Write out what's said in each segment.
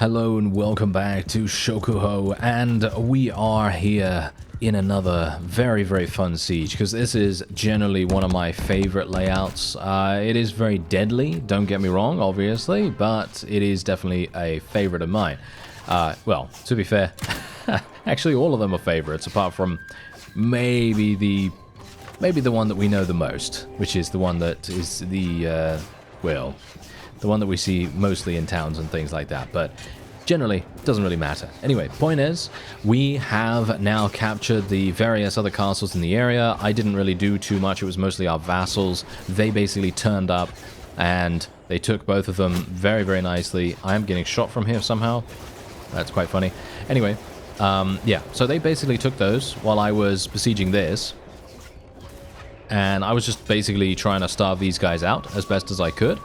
Hello and welcome back to Shokuho, and we are here in another very fun siege, because this is generally one of my favorite layouts. It is very deadly, don't get me wrong, obviously, but it is definitely a favorite of mine. Well, to be fair, actually all of them are favorites, apart from maybe the one that we know the most, which is the one that is the one that we see mostly in towns and things like that, but generally doesn't really matter. Anyway, point is, we have now captured the various other castles in the area. I didn't really do too much, it was mostly our vassals. They basically turned up and they took both of them very nicely. I am getting shot from here somehow. That's quite funny. Anyway, yeah, so they basically took those while I was besieging this. And I was just basically trying to starve these guys out as best as I could.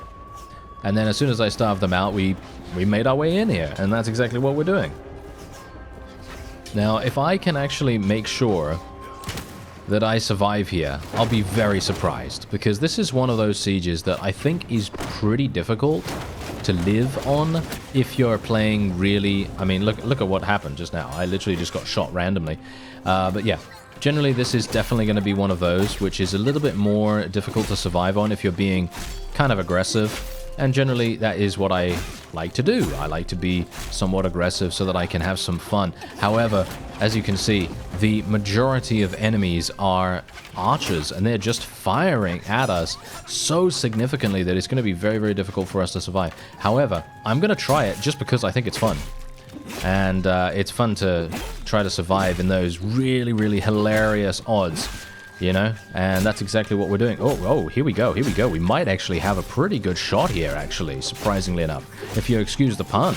And then as soon as I starved them out, we made our way in here, and that's exactly what we're doing. Now, if I can actually make sure that I survive here, I'll be very surprised, because this is one of those sieges that I think is pretty difficult to live on if you're playing really... I mean, look at what happened just now. I literally just got shot randomly. But yeah, generally this is definitely going to be one of those which is a little bit more difficult to survive on if you're being kind of aggressive. And generally, that is what I like to do. I like to be somewhat aggressive so that I can have some fun. However, as you can see, the majority of enemies are archers, and they're just firing at us so significantly that it's going to be very difficult for us to survive. However, I'm going to try it just because I think it's fun. And it's fun to try to survive in those really hilarious odds. You know, and that's exactly what we're doing. Oh, here we go. We might actually have a pretty good shot here, actually, surprisingly enough, if you excuse the pun.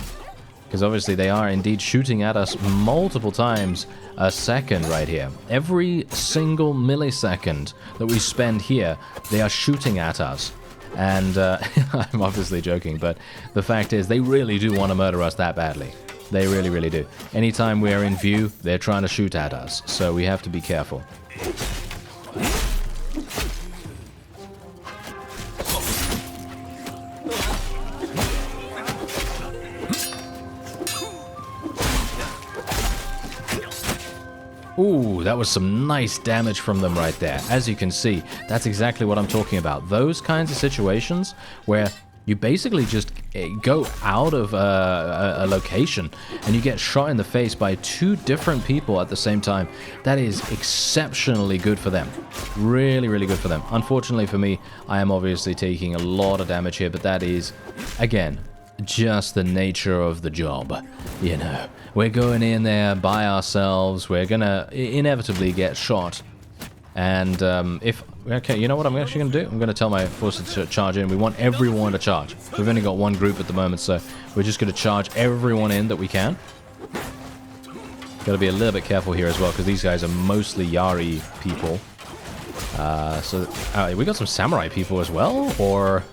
Because obviously they are indeed shooting at us multiple times a second right here. Every single millisecond that we spend here, they are shooting at us. And I'm obviously joking, but the fact is they really do want to murder us that badly. They really do. Anytime we are in view, they're trying to shoot at us, so we have to be careful. Ooh, that was some nice damage from them right there. As you can see, that's exactly what I'm talking about. Those kinds of situations where you basically just go out of a location and you get shot in the face by two different people at the same time. That is exceptionally good for them. Really good for them. Unfortunately for me, I am obviously taking a lot of damage here, but that is, again, just the nature of the job. You know, we're going in there by ourselves. We're gonna inevitably get shot. And okay, you know what I'm actually going to do? I'm going to tell my forces to charge in. We want everyone to charge. We've only got one group at the moment, so we're just going to charge everyone in that we can. Got to be a little bit careful here as well, because these guys are mostly Yari people. We got some samurai people as well, or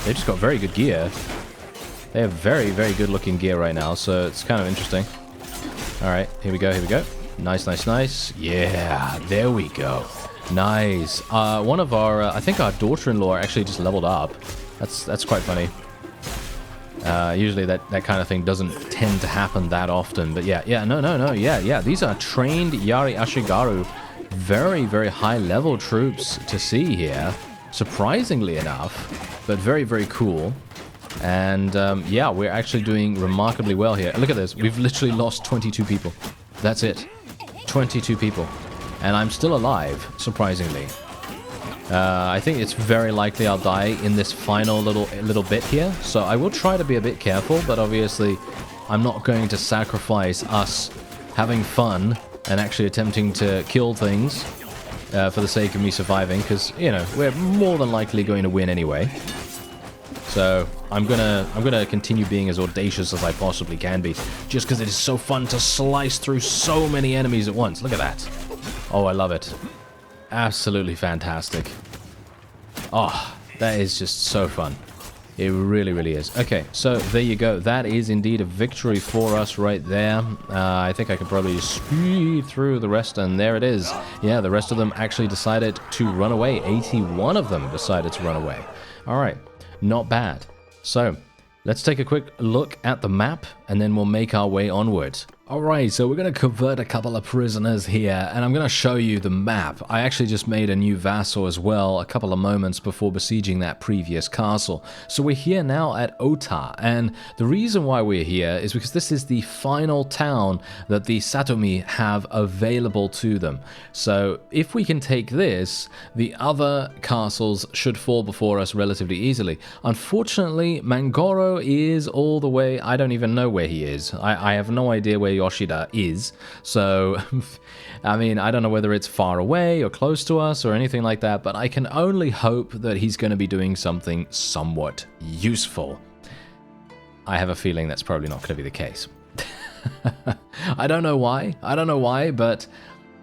they just got very good gear. They have very good looking gear right now, so it's kind of interesting. Alright, here we go. Nice. Yeah, there we go. Nice. One of our, I think our daughter-in-law actually just leveled up. That's quite funny. Usually that kind of thing doesn't tend to happen that often. But yeah, no. Yeah. These are trained Yari Ashigaru. Very high level troops to see here. Surprisingly enough, but very cool. And yeah, we're actually doing remarkably well here. Look at this. We've literally lost 22 people. That's it. 22 people. And I'm still alive, surprisingly. I think it's very likely I'll die in this final little bit here. So I will try to be a bit careful, but obviously I'm not going to sacrifice us having fun and actually attempting to kill things for the sake of me surviving, because, you know, we're more than likely going to win anyway. So I'm gonna continue being as audacious as I possibly can be, just because it is so fun to slice through so many enemies at once. Look at that. Oh, I love it. Absolutely fantastic. Oh, that is just so fun. It really is. Okay, so there you go. That is indeed a victory for us right there. I think I can probably speed through the rest, and there it is. Yeah, the rest of them actually decided to run away. 81 of them decided to run away. All right. Not bad. So, Let's take a quick look at the map, and then we'll make our way onward. Alright, so we're going to convert a couple of prisoners here, and I'm going to show you the map. I actually just made a new vassal as well a couple of moments before besieging that previous castle. So we're here now at Ota, and the reason why we're here is because this is the final town that the Satomi have available to them. So if we can take this, the other castles should fall before us relatively easily. Unfortunately, Mangoro is all the way... I don't even know where he is. I have no idea where Yoshida is, so I mean, I don't know whether it's far away or close to us or anything like that, but I can only hope that he's going to be doing something somewhat useful. I have a feeling that's probably not going to be the case. I don't know why, but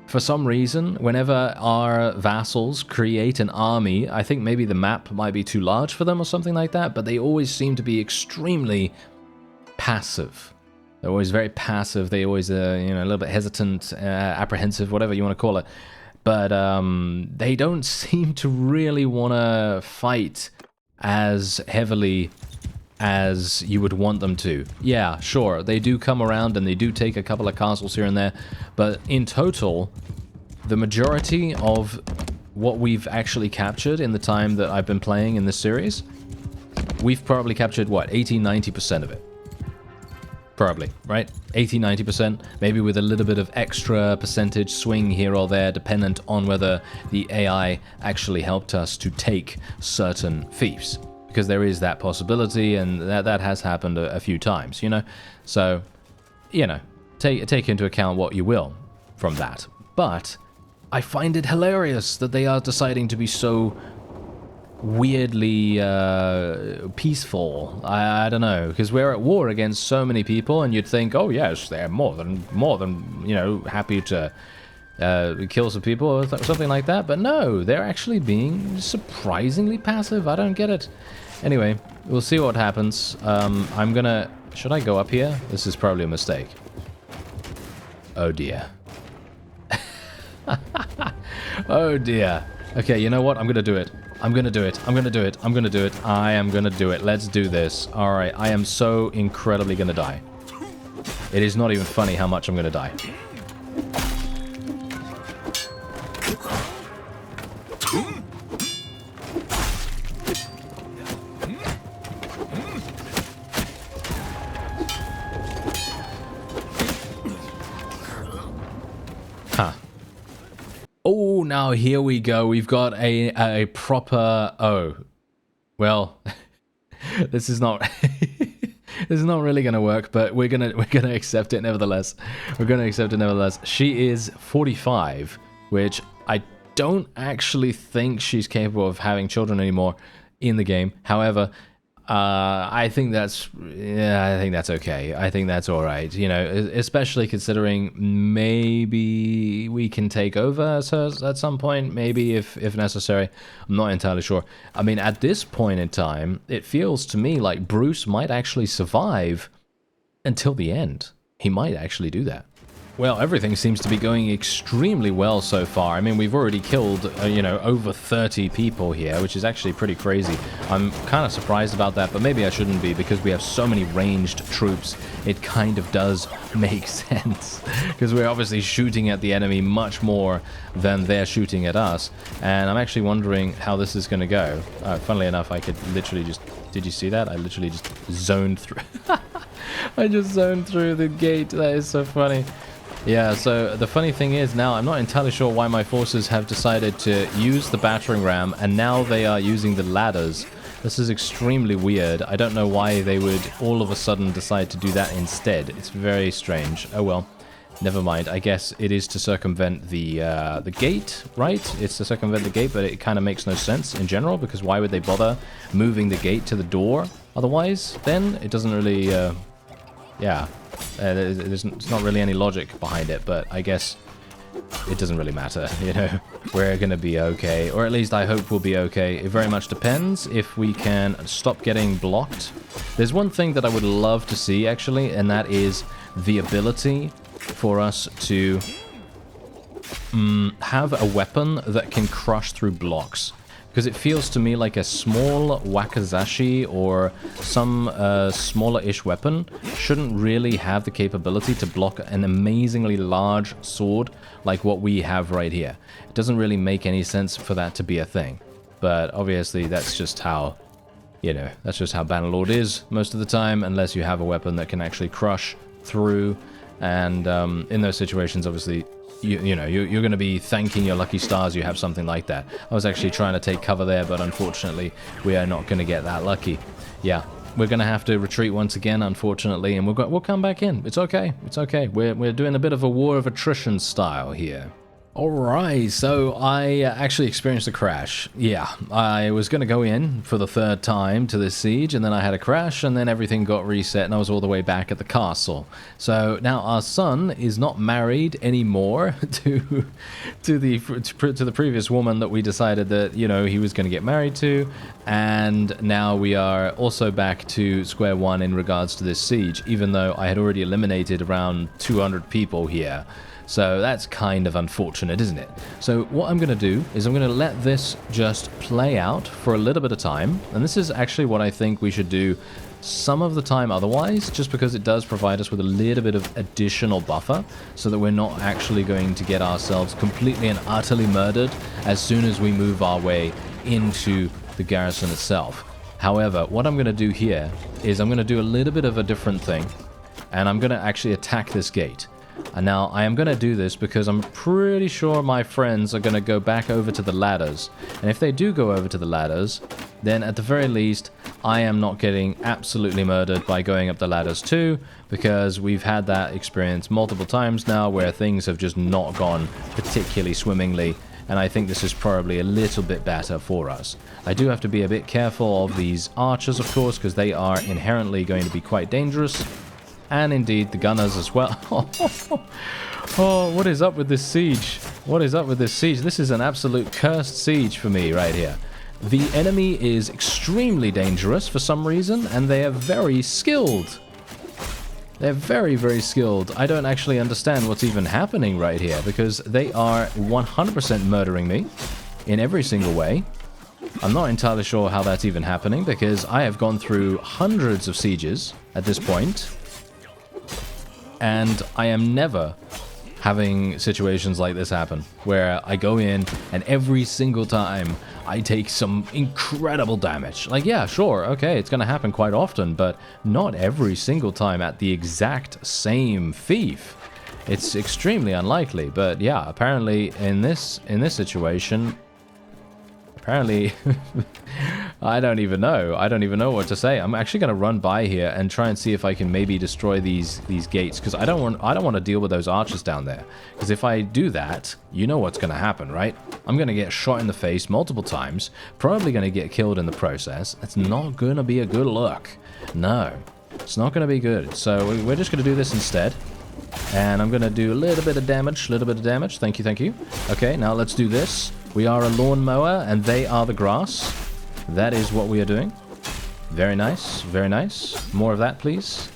for some reason, whenever our vassals create an army, I think maybe the map might be too large for them or something like that, but they always seem to be extremely passive. They're always very passive. They always, a little bit hesitant, apprehensive, whatever you want to call it. But they don't seem to really want to fight as heavily as you would want them to. Yeah, sure, they do come around and they do take a couple of castles here and there. But in total, the majority of what we've actually captured in the time that I've been playing in this series, we've probably captured, what, 80-90% of it. Probably, right? 80-90%, maybe with a little bit of extra percentage swing here or there, dependent on whether the AI actually helped us to take certain fiefs. Because there is that possibility, and that has happened a few times, you know? So, take into account what you will from that. But I find it hilarious that they are deciding to be so weirdly peaceful. I don't know, because we're at war against so many people, and you'd think, oh yes, they're more than happy to kill some people or something like that. But no, they're actually being surprisingly passive. I don't get it. Anyway, we'll see what happens. Should I go up here? This is probably a mistake. Oh dear. Oh dear. Okay, you know what? I'm gonna do it. I'm gonna do it. I'm gonna do it. I'm gonna do it. I am gonna do it. Let's do this. Alright, I am so incredibly gonna die. It is not even funny how much I'm gonna die. Huh. Oh, now here we go. We've got a proper... Oh. Well, this is not... this is not really going to work, but we're gonna accept it nevertheless. We're going to accept it nevertheless. She is 45, which I don't actually think she's capable of having children anymore in the game. However, I think that's okay. I think that's all right. You know, especially considering maybe we can take over at some point, maybe if necessary. I'm not entirely sure. I mean, at this point in time, it feels to me like Bruce might actually survive until the end. He might actually do that. Well, everything seems to be going extremely well so far. I mean, we've already killed, over 30 people here, which is actually pretty crazy. I'm kind of surprised about that, but maybe I shouldn't be, because we have so many ranged troops. It kind of does make sense, because we're obviously shooting at the enemy much more than they're shooting at us. And I'm actually wondering how this is going to go. Funnily enough, I could literally just... Did you see that? I literally just zoned through... I just zoned through the gate. That is so funny. Yeah, so the funny thing is now I'm not entirely sure why my forces have decided to use the battering ram, and now they are using the ladders. This is extremely weird. I don't know why they would all of a sudden decide to do that instead. It's very strange. Oh well, never mind. I guess it is to circumvent the gate, right? It's to circumvent the gate, but it kind of makes no sense in general, because why would they bother moving the gate to the door otherwise? Then it doesn't really, yeah. There's not really any logic behind it, but I guess it doesn't really matter, you know. We're gonna be okay, or at least I hope we'll be okay. It very much depends if we can stop getting blocked. There's one thing that I would love to see, actually, and that is the ability for us to have a weapon that can crush through blocks. because it feels to me like a small wakizashi or some smaller-ish weapon shouldn't really have the capability to block an amazingly large sword like what we have right here. It doesn't really make any sense for that to be a thing. But obviously that's just how, you know, that's just how Bannerlord is most of the time, unless you have a weapon that can actually crush through. And in those situations, obviously, you know, you're going to be thanking your lucky stars you have something like that. I was actually trying to take cover there, but unfortunately, we are not going to get that lucky. Yeah, we're going to have to retreat once again, unfortunately, and we'll come back in. It's okay. It's okay. We're doing a bit of a war of attrition style here. Alright, so I actually experienced a crash. Yeah, I was going to go in for the third time to this siege, and then I had a crash, and then everything got reset, and I was all the way back at the castle. So now our son is not married anymore to the previous woman that we decided that, you know, he was going to get married to, and now we are also back to square one in regards to this siege, even though I had already eliminated around 200 people here. So that's kind of unfortunate, isn't it? So what I'm going to do is I'm going to let this just play out for a little bit of time. And this is actually what I think we should do some of the time otherwise, just because it does provide us with a little bit of additional buffer so that we're not actually going to get ourselves completely and utterly murdered as soon as we move our way into the garrison itself. However, what I'm going to do here is I'm going to do a little bit of a different thing, and I'm going to actually attack this gate. And now I am going to do this because I'm pretty sure my friends are going to go back over to the ladders. And if they do go over to the ladders, then at the very least, I am not getting absolutely murdered by going up the ladders too, because we've had that experience multiple times now where things have just not gone particularly swimmingly. And I think this is probably a little bit better for us. I do have to be a bit careful of these archers, of course, because they are inherently going to be quite dangerous. And indeed, the gunners as well. Oh, what is up with this siege? What is up with this siege? This is an absolute cursed siege for me right here. The enemy is extremely dangerous for some reason, and they are very skilled. They're very, very skilled. I don't actually understand what's even happening right here, because they are 100% murdering me in every single way. I'm not entirely sure how that's even happening, because I have gone through hundreds of sieges at this point. And I am never having situations like this happen, where I go in and every single time I take some incredible damage. Like, yeah, sure, okay, it's going to happen quite often, but not every single time at the exact same fief. It's extremely unlikely, but yeah, apparently in this situation, apparently I don't even know. I don't even know what to say. I'm actually going to run by here and try and see if I can maybe destroy these gates, because I don't want to deal with those archers down there. Because if I do that, you know what's going to happen, right? I'm going to get shot in the face multiple times, probably going to get killed in the process. That's not going to be a good look. No, it's not going to be good. So we're just going to do this instead. And I'm going to do a little bit of damage, Thank you, thank you. Okay, now let's do this. We are a lawnmower, and they are the grass. That is what we are doing. Very nice, very nice. More of that, please.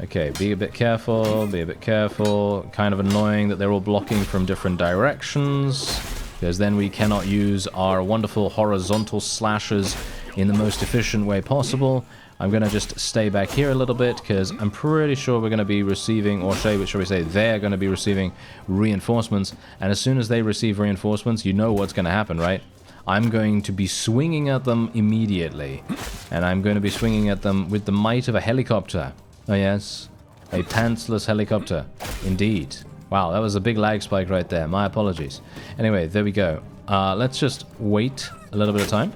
Okay, be a bit careful, be a bit careful. Kind of annoying that they're all blocking from different directions, because then we cannot use our wonderful horizontal slashes in the most efficient way possible. I'm going to just stay back here a little bit, because I'm pretty sure we're going to be receiving, or shall we say, they're going to be receiving reinforcements. And as soon as they receive reinforcements, you know what's going to happen, right? I'm going to be swinging at them immediately. And I'm going to be swinging at them with the might of a helicopter. Oh yes, a pantsless helicopter. Indeed. Wow, that was a big lag spike right there. My apologies. Anyway, there we go. Let's just wait a little bit of time.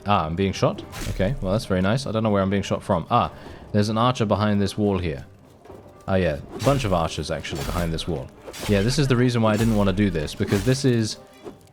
Ah, I'm being shot? Okay, well that's very nice. I don't know where I'm being shot from. Ah, there's an archer behind this wall here. Oh yeah, a bunch of archers actually behind this wall. Yeah, this is the reason why I didn't want to do this, because this is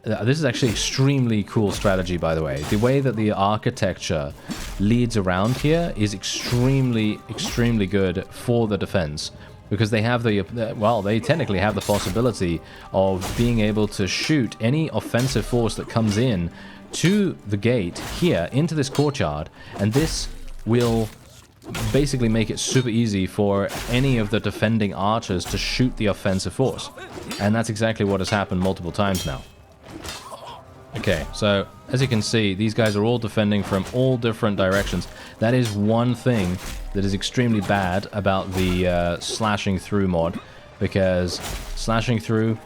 actually extremely cool strategy, by the way. The way that the architecture leads around here is extremely, extremely good for the defense. Because they have they technically have the possibility of being able to shoot any offensive force that comes in to the gate here into this courtyard, and this will basically make it super easy for any of the defending archers to shoot the offensive force. And that's exactly what has happened multiple times now. Okay, so as you can see, these guys are all defending from all different directions. That is one thing that is extremely bad about the slashing through mod, because slashing through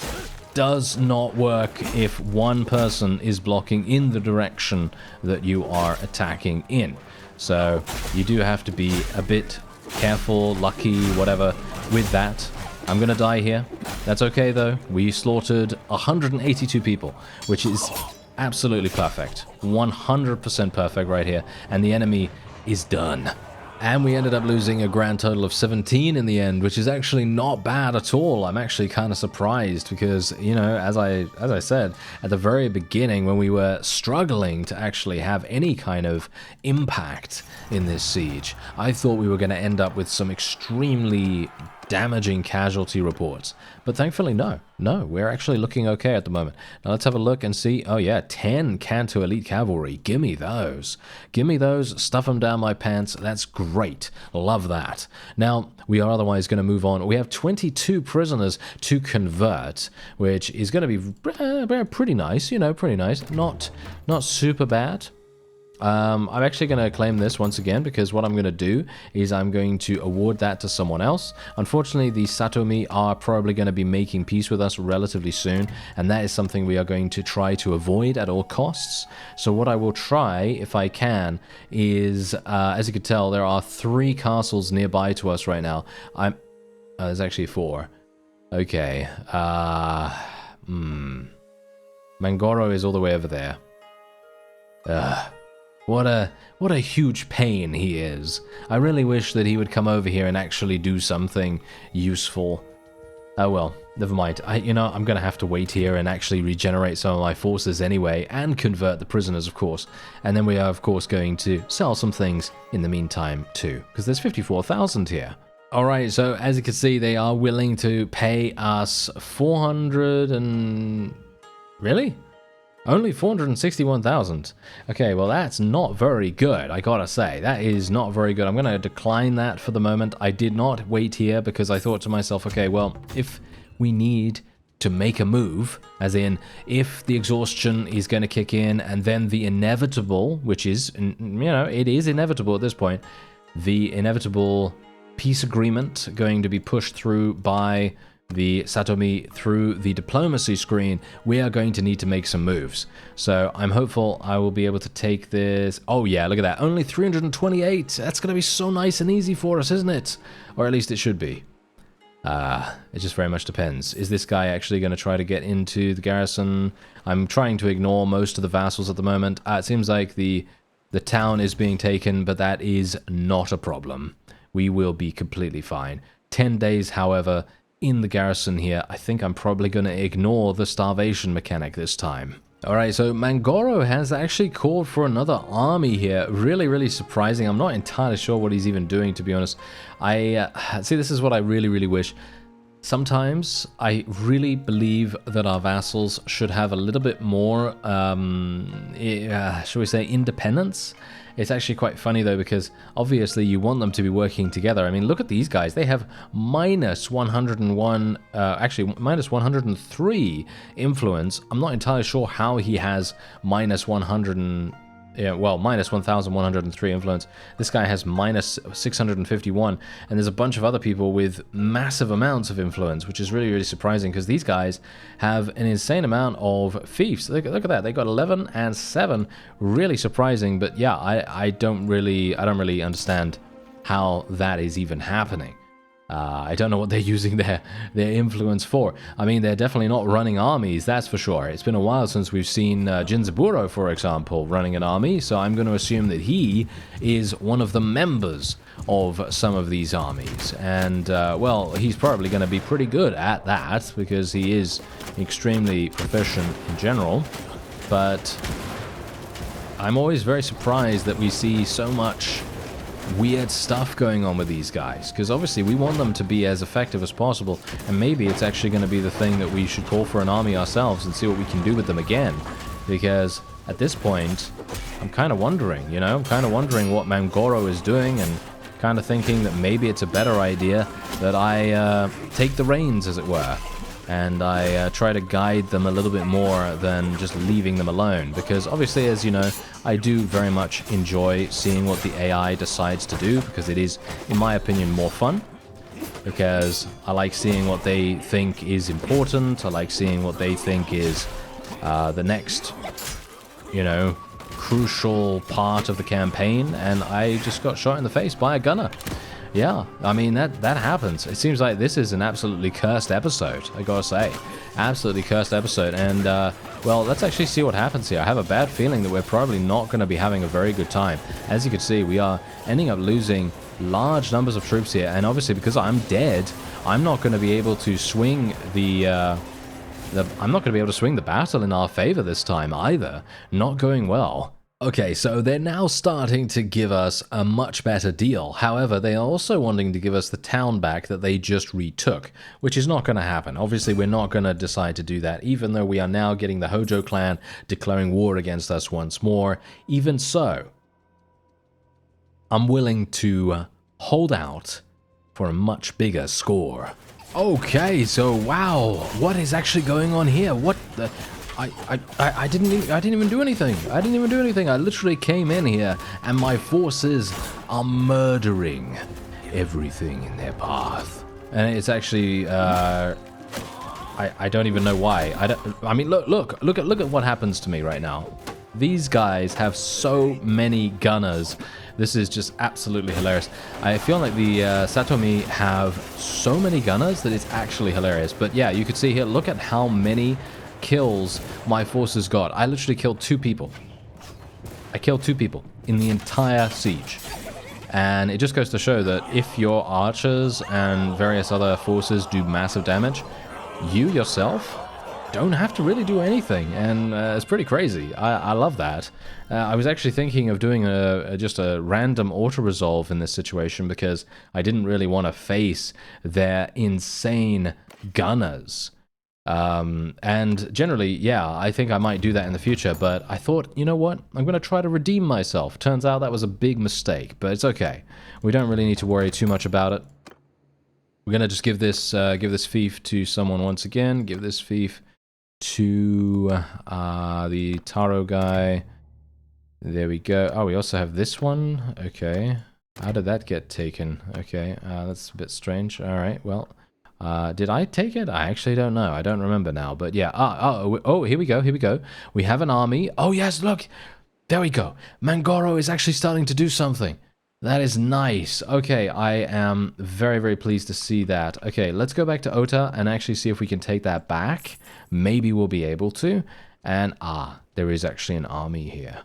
does not work if one person is blocking in the direction that you are attacking in. So you do have to be a bit careful, lucky, whatever, with that. I'm gonna die here. That's okay though. We slaughtered 182 people, which is absolutely perfect. 100% perfect right here. And the enemy is done. And we ended up losing a grand total of 17 in the end, which is actually not bad at all. I'm actually kind of surprised because, you know, as I said at the very beginning, when we were struggling to actually have any kind of impact in this siege, I thought we were going to end up with some extremely damaging casualty reports. But thankfully, no, we're actually looking okay at the moment. Now let's have a look and see. Oh yeah, 10 Kanto Elite Cavalry. Gimme those. Gimme those, stuff them down my pants. That's great. Love that. Now, we are otherwise going to move on. We have 22 prisoners to convert, which is going to be pretty nice, you know, pretty nice. Not super bad. I'm actually going to claim this once again, because what I'm going to do is I'm going to award that to someone else. Unfortunately, the Satomi are probably going to be making peace with us relatively soon, and that is something we are going to try to avoid at all costs. So what I will try, if I can, is, as you can tell, there are 3 castles nearby to us right now. There's actually 4. Okay. Mangoro is all the way over there. What a huge pain he is. I really wish that he would come over here and actually do something useful. Oh well, never mind. I'm gonna have to wait here and actually regenerate some of my forces anyway, and convert the prisoners, of course. And then we are, of course, going to sell some things in the meantime too, because there's 54,000 here. Alright, so as you can see, they are willing to pay us 400 and... Really? Only 461,000. Okay, well that's not very good, I gotta say. That is not very good. I'm gonna decline that for the moment. I did not wait here because I thought to myself, okay, well, if we need to make a move, as in, if the exhaustion is gonna kick in and then the inevitable, which is, you know, it is inevitable at this point, the inevitable peace agreement going to be pushed through by the Satomi through the diplomacy screen, we are going to need to make some moves. So I'm hopeful I will be able to take this. Oh yeah, look at that. Only 328. That's going to be so nice and easy for us, isn't it? Or at least it should be. It just very much depends. Is this guy actually going to try to get into the garrison? I'm trying to ignore most of the vassals at the moment. It seems like the town is being taken, but that is not a problem. We will be completely fine. 10 days, however, in the garrison here, I think I'm probably going to ignore the starvation mechanic this time. Alright, so Mangoro has actually called for another army here. Really, really surprising. I'm not entirely sure what he's even doing, to be honest. See, this is what I really, really wish. Sometimes I really believe that our vassals should have a little bit more, shall we say, independence. It's actually quite funny though, because obviously you want them to be working together. I mean, look at these guys. They have minus 101, actually minus 103 influence. I'm not entirely sure how he has minus 100 minus 1,103 influence. This guy has minus 651, and there's a bunch of other people with massive amounts of influence, which is really, really surprising, because these guys have an insane amount of fiefs. Look at that. They got 11 and 7. Really surprising, but yeah, I don't really understand how that is even happening. I don't know what they're using their influence for. I mean, they're definitely not running armies, that's for sure. It's been a while since we've seen Jinzaburo, for example, running an army, so I'm going to assume that he is one of the members of some of these armies. And, well, he's probably going to be pretty good at that, because he is extremely proficient in general. But I'm always very surprised that we see so much weird stuff going on with these guys, because obviously we want them to be as effective as possible, and maybe it's actually going to be the thing that we should call for an army ourselves and see what we can do with them again, because at this point I'm kind of wondering, you know, what Mangoro is doing, and kind of thinking that maybe it's a better idea that I take the reins, as it were. and I try to guide them a little bit more than just leaving them alone, because obviously, as you know, I do very much enjoy seeing what the AI decides to do, because it is, in my opinion, more fun, because I like seeing what they think is important. I like seeing what they think is the next, you know, crucial part of the campaign, and I just got shot in the face by a gunner. Yeah, I mean, that happens. It seems like this is an absolutely cursed episode, I gotta say. Absolutely cursed episode, and, well, let's actually see what happens here. I have a bad feeling that we're probably not going to be having a very good time. As you can see, we are ending up losing large numbers of troops here, and obviously because I'm dead, I'm not going to be able to swing I'm not going to be able to swing the battle in our favor this time either. Not going well. Okay, so they're now starting to give us a much better deal. However, they are also wanting to give us the town back that they just retook, which is not going to happen. Obviously, we're not going to decide to do that, even though we are now getting the Hojo clan declaring war against us once more. Even so, I'm willing to hold out for a much bigger score. Okay, so wow, what is actually going on here? What the... I didn't even do anything. I didn't even do anything. I literally came in here and my forces are murdering everything in their path. And it's actually I don't even know why. I mean, look at what happens to me right now. These guys have so many gunners. This is just absolutely hilarious. I feel like the Satomi have so many gunners that it's actually hilarious. But yeah, you can see here, look at how many kills my forces got. I literally killed 2 people. I killed 2 people in the entire siege. And it just goes to show that if your archers and various other forces do massive damage, you yourself don't have to really do anything, and it's pretty crazy. I love that. I was actually thinking of doing just a random auto-resolve in this situation, because I didn't really want to face their insane gunners. And generally, yeah, I think I might do that in the future, but I thought, you know what, I'm going to try to redeem myself. Turns out that was a big mistake, but it's okay. We don't really need to worry too much about it. We're going to just give this fief to someone once again. Give this fief to the Taro guy. There we go. Oh, we also have this one. Okay. How did that get taken? Okay, that's a bit strange. All right, well... did I take it? I actually don't know. I don't remember now. But yeah. Oh, here we go. Here we go. We have an army. Oh, yes, look. There we go. Mangoro is actually starting to do something. That is nice. Okay, I am very, very pleased to see that. Okay, let's go back to Ota and actually see if we can take that back. Maybe we'll be able to. And, there is actually an army here.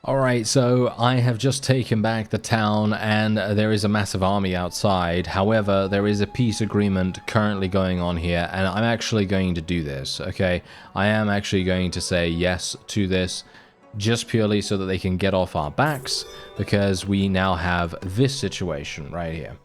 Alright, so I have just taken back the town and there is a massive army outside. However, there is a peace agreement currently going on here, and I'm actually going to do this, okay? I am actually going to say yes to this, just purely so that they can get off our backs, because we now have this situation right here.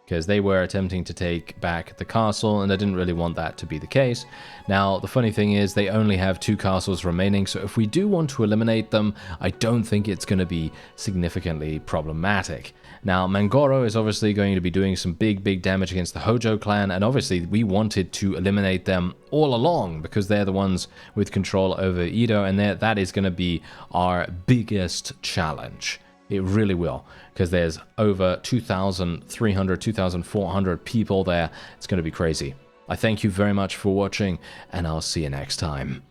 Because they were attempting to take back the castle, and I didn't really want that to be the case. Now, the funny thing is, they only have 2 castles remaining, so if we do want to eliminate them, I don't think it's going to be significantly problematic. Now, Mangoro is obviously going to be doing some big damage against the Hojo clan, and obviously we wanted to eliminate them all along, because they're the ones with control over Edo, and that is going to be our biggest challenge. It really will, because there's over 2,300, 2,400 people there. It's going to be crazy. I thank you very much for watching, and I'll see you next time.